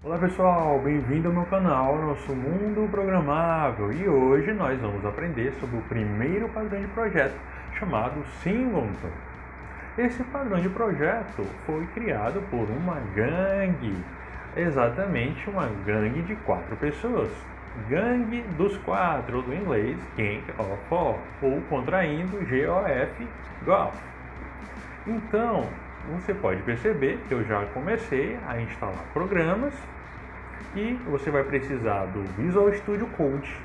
Olá pessoal, bem-vindo ao meu canal, Nosso Mundo Programável, e hoje nós vamos aprender sobre o primeiro padrão de projeto chamado Singleton. Esse padrão de projeto foi criado por uma gangue, exatamente uma gangue de 4 pessoas. Gangue dos 4, do inglês Gang of 4, ou contraindo GOF, GOF. Então, você pode perceber que eu já comecei a instalar programas e você vai precisar do Visual Studio Code,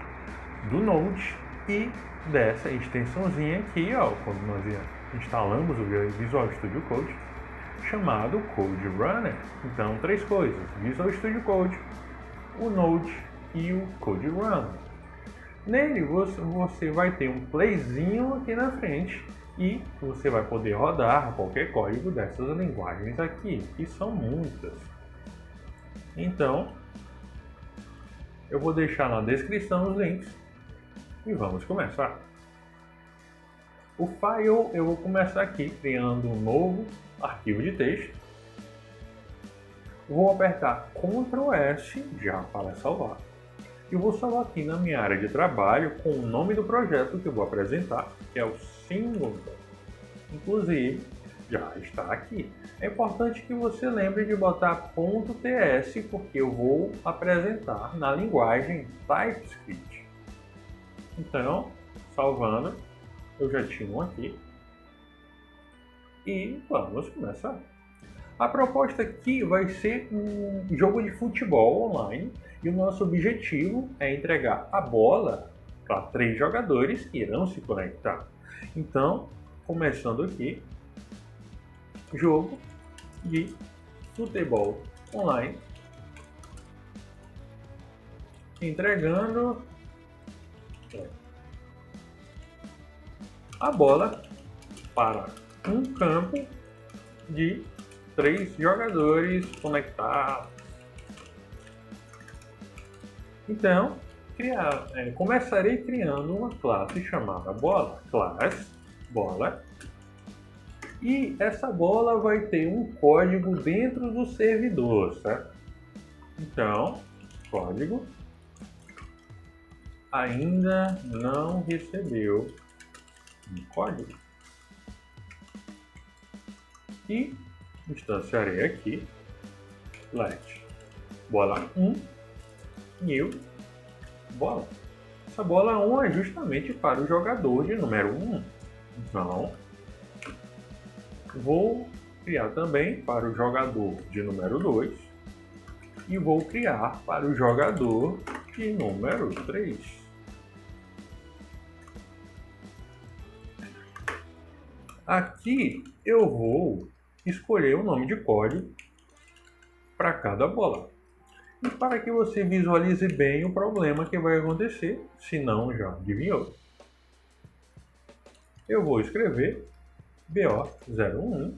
do Node e dessa extensãozinha aqui, ó, quando nós instalamos o Visual Studio Code, chamado Code Runner. Então, 3 coisas: Visual Studio Code, o Node e o Code Runner. Nele você vai ter um playzinho aqui na frente e você vai poder rodar qualquer código dessas linguagens aqui, que são muitas. Então, eu vou deixar na descrição os links e vamos começar. O file, eu vou começar aqui criando um novo arquivo de texto. Vou apertar Ctrl S já para salvar. E vou salvar aqui na minha área de trabalho com o nome do projeto que eu vou apresentar, que é o Singleton. Inclusive, já está aqui. É importante que você lembre de botar .ts, porque eu vou apresentar na linguagem TypeScript. Então, salvando, eu já tinha um aqui. E vamos começar. A proposta aqui vai ser um jogo de futebol online e o nosso objetivo é entregar a bola para 3 jogadores que irão se conectar. Então, começando aqui, jogo de futebol online, entregando a bola para um campo de 3 jogadores conectados. Então, começarei criando uma classe chamada bola, class bola, e essa bola vai ter um código dentro do servidor, certo? Então, código ainda não recebeu um código. E instanciarei aqui let bola 1 new bola. Essa bola 1 é justamente para o jogador de número 1. Então, vou criar também para o jogador de número 2 e vou criar para o jogador de número 3. Aqui eu vou escolher o nome de código para cada bola. E para que você visualize bem o problema que vai acontecer, se não já adivinhou, eu vou escrever BO01,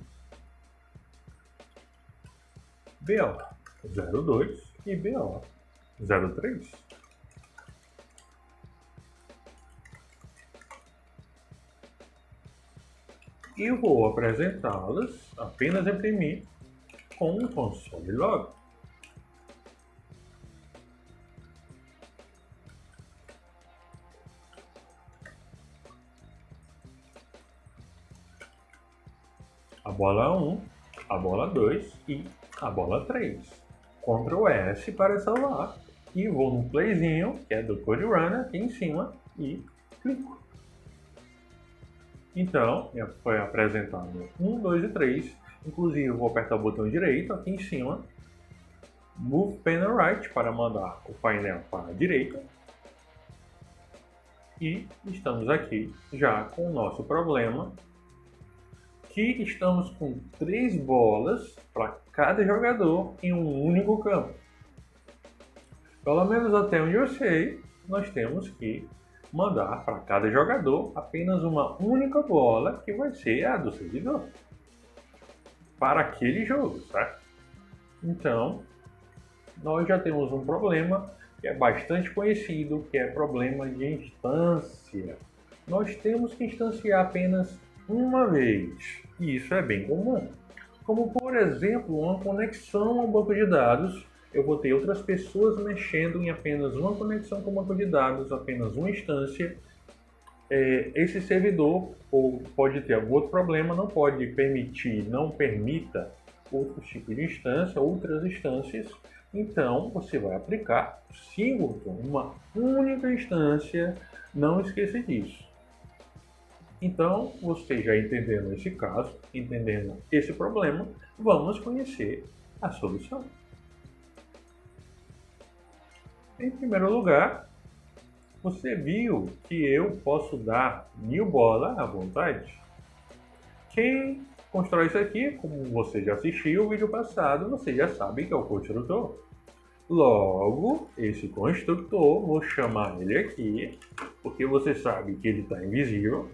BO02 e BO03. E vou apresentá-las, apenas imprimir, com um console log. A bola 1, a bola 2 e a bola 3. Ctrl S para salvar. E vou no playzinho, que é do Code Runner, aqui em cima, e clico. Então, foi apresentado 1, 2 e 3. Inclusive, eu vou apertar o botão direito aqui em cima. Move Panel Right para mandar o painel para a direita. E estamos aqui já com o nosso problema, que estamos com 3 bolas para cada jogador em um único campo. Pelo menos até onde eu sei, nós temos que mandar para cada jogador apenas uma única bola, que vai ser a do servidor, para aquele jogo, certo? Então, nós já temos um problema que é bastante conhecido, que é problema de instância. Nós temos que instanciar apenas uma vez, e isso é bem comum. Como, por exemplo, uma conexão ao banco de dados eu vou ter outras pessoas mexendo em apenas uma conexão com o banco de dados, apenas uma instância. Esse servidor pode ter algum outro problema, não pode permitir, não permita outros tipos de instância, outras instâncias. Então, você vai aplicar Singleton, uma única instância, não esqueça disso. Então, você já entendendo esse caso, entendendo esse problema, vamos conhecer a solução. Em primeiro lugar, você viu que eu posso dar new bola à vontade? Quem constrói isso aqui, como você já assistiu o vídeo passado, você já sabe que é o construtor. Logo, esse construtor, vou chamar ele aqui, porque você sabe que ele está invisível.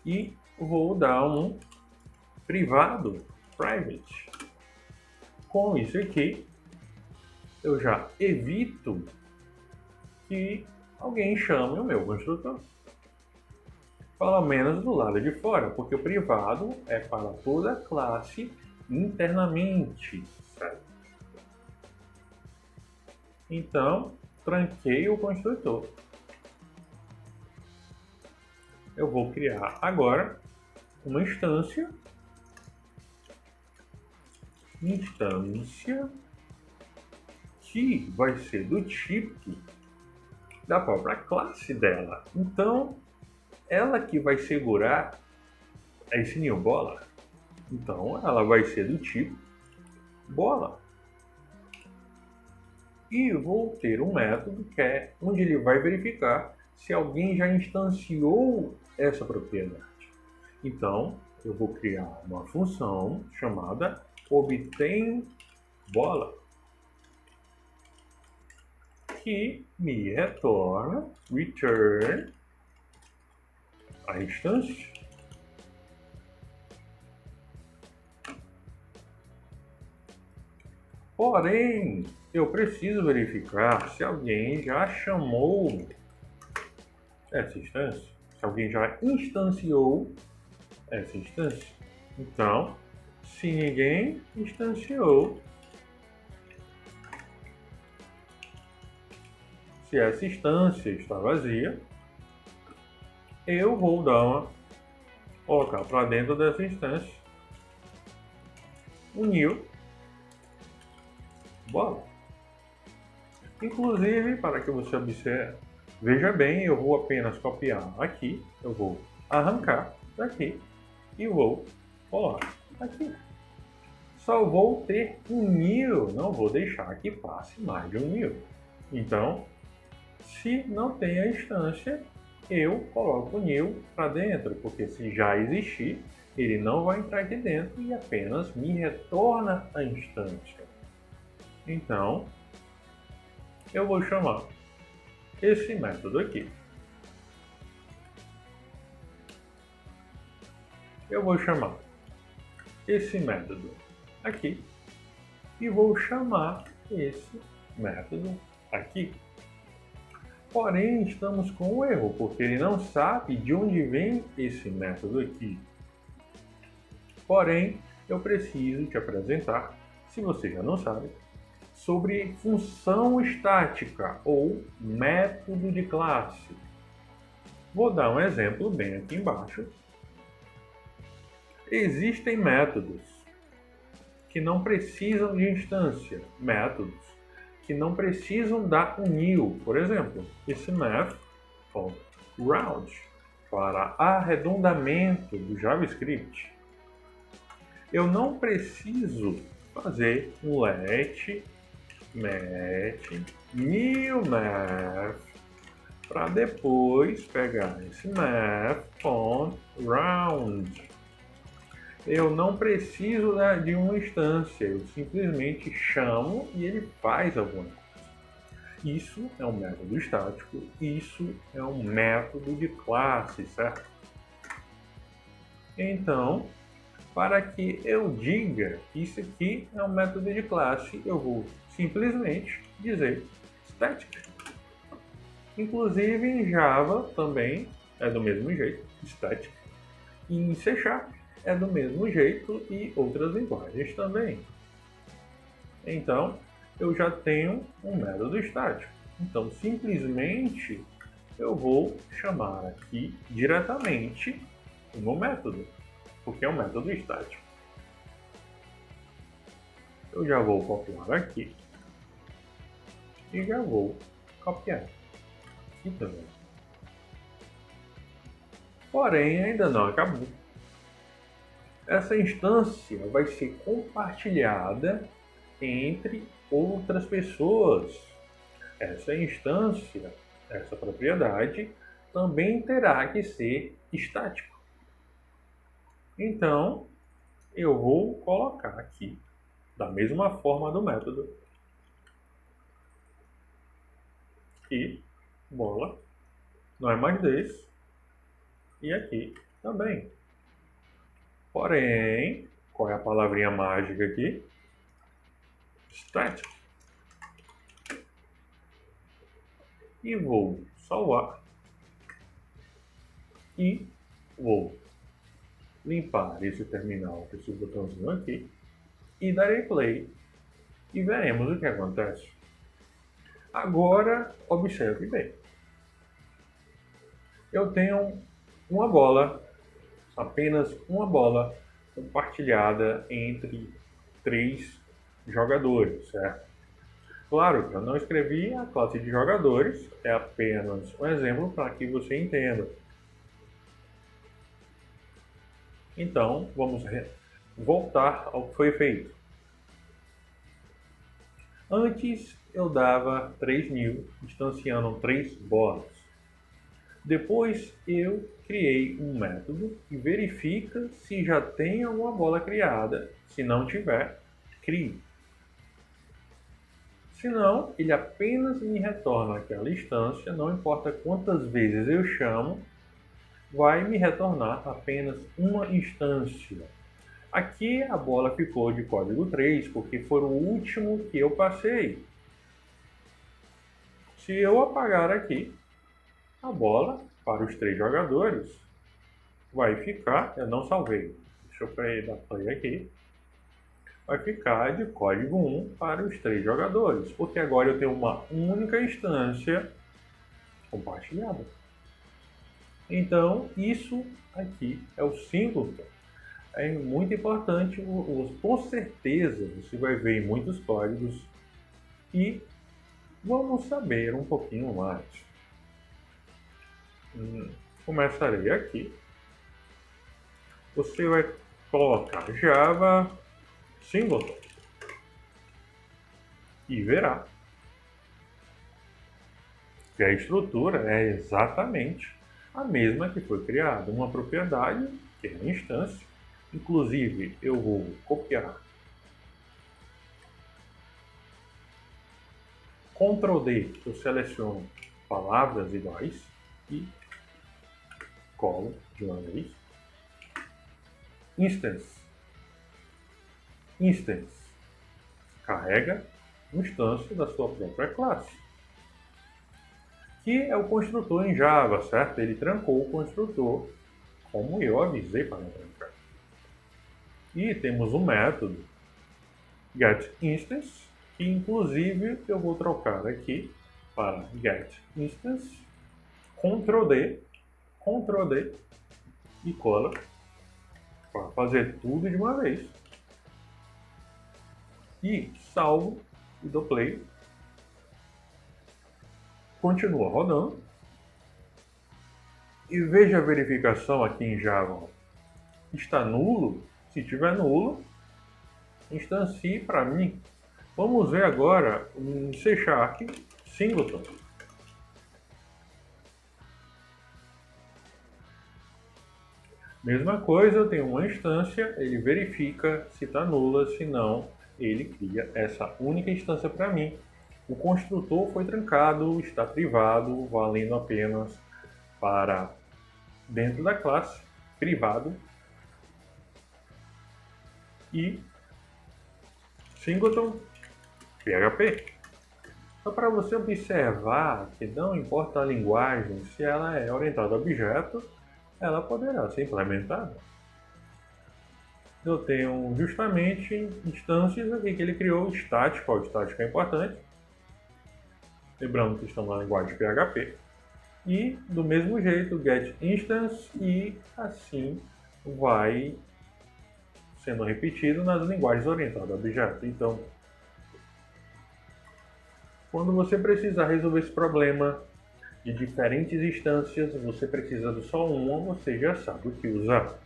E vou dar um privado, private. Com isso aqui, eu já evito que alguém chame o meu construtor. Pelo menos do lado de fora, porque o privado é para toda a classe internamente, certo? Então, tranquei o construtor. Eu vou criar agora uma instância que vai ser do tipo da própria classe dela. Então, ela que vai segurar esse new bola. Então, ela vai ser do tipo bola. E vou ter um método que é onde ele vai verificar se alguém já instanciou essa propriedade. Então, eu vou criar uma função chamada obtain bola, que me retorna return a instância. Porém, eu preciso verificar se alguém já chamou essa instância, se alguém já instanciou essa instância. Então, se ninguém instanciou, se essa instância está vazia, eu vou colocar para dentro dessa instância um new bola. Inclusive, para que você observe, veja bem, eu vou apenas copiar aqui, eu vou arrancar daqui e vou colar aqui. Só vou ter um new, não vou deixar que passe mais de um new. Então, se não tem a instância, eu coloco o new para dentro, porque se já existir, ele não vai entrar aqui dentro e apenas me retorna a instância. Então, eu vou chamar esse método aqui. Eu vou chamar esse método aqui e vou chamar esse método aqui. Porém, estamos com um erro, porque ele não sabe de onde vem esse método aqui. Porém, eu preciso te apresentar, se você já não sabe, sobre função estática ou método de classe. Vou dar um exemplo bem aqui embaixo. Existem métodos que não precisam de instância, métodos que não precisam dar um new. Por exemplo, esse math.round para arredondamento do JavaScript. Eu não preciso fazer um let new math para depois pegar esse math.round. Eu não preciso de uma instância, eu simplesmente chamo e ele faz alguma coisa. Isso é um método estático, isso é um método de classe, certo? Então, para que eu diga que isso aqui é um método de classe, eu vou simplesmente dizer static. Inclusive em Java também é do mesmo jeito, static. E em C# é do mesmo jeito e outras linguagens também. Então, eu já tenho um método estático. Então, simplesmente, eu vou chamar aqui diretamente o meu método, porque é um método estático. Eu já vou copiar aqui e já vou copiar aqui também. Porém, ainda não acabou. Essa instância vai ser compartilhada entre outras pessoas. Essa instância, essa propriedade, também terá que ser estático. Então, eu vou colocar aqui, da mesma forma do método, e bola não é mais desse, e aqui também. Porém, qual é a palavrinha mágica aqui? Static. E vou salvar. E vou limpar esse terminal com esse botãozinho aqui. E darei play. E veremos o que acontece. Agora, observe bem. Eu tenho uma bola, apenas uma bola, compartilhada entre 3 jogadores, certo? Claro que eu não escrevi a classe de jogadores, é apenas um exemplo para que você entenda. Então, vamos voltar ao que foi feito. Antes eu dava 3.000, instanciando 3 bolas. Depois eu criei um método que verifica se já tem alguma bola criada. Se não tiver, crie. Se não, ele apenas me retorna aquela instância, não importa quantas vezes eu chamo, vai me retornar apenas uma instância. Aqui a bola ficou de código 3, porque foi o último que eu passei. Se eu apagar aqui, a bola para os 3 jogadores vai ficar, eu não salvei, deixa eu dar play aqui, vai ficar de código 1 para os 3 jogadores, porque agora eu tenho uma única instância compartilhada. Então, isso aqui é o singleton. É muito importante, com certeza você vai ver em muitos códigos, e vamos saber um pouquinho mais. Começarei aqui. Você vai colocar Java Singleton e verá que a estrutura é exatamente a mesma que foi criada, uma propriedade que é a instância. Inclusive, eu vou copiar, Ctrl D, eu seleciono palavras iguais e colo de uma vez. Instance carrega instância da sua própria classe, que é o construtor em Java, certo? Ele trancou o construtor, como eu avisei para trancar. E temos um método getInstance, que inclusive eu vou trocar aqui para getInstance, Ctrl D e cola para fazer tudo de uma vez. E salvo e dou play. Continua rodando. E veja a verificação aqui em Java. Está nulo? Se tiver nulo, instancie para mim. Vamos ver agora um C# Singleton. Mesma coisa, eu tenho uma instância, ele verifica se está nula, se não, ele cria essa única instância para mim. O construtor foi trancado, está privado, valendo apenas para dentro da classe, privado, e singleton PHP. Só para você observar que não importa a linguagem, se ela é orientada a objeto, ela poderá ser implementada. eu tenho justamente instâncias aqui que ele criou estática. O estático é importante. Lembrando que estamos na linguagem PHP. E do mesmo jeito, get instance, e assim vai sendo repetido nas linguagens orientadas a objeto. Então, quando você precisar resolver esse problema de diferentes instâncias, você precisa de só uma, você já sabe o que usar.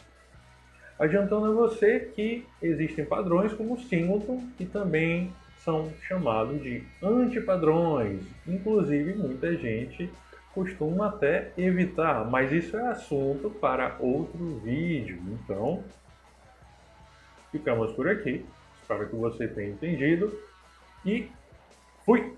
Adiantando a você que existem padrões como o singleton, que também são chamados de antipadrões. Inclusive, muita gente costuma até evitar, mas isso é assunto para outro vídeo. Então, ficamos por aqui. Espero que você tenha entendido e fui!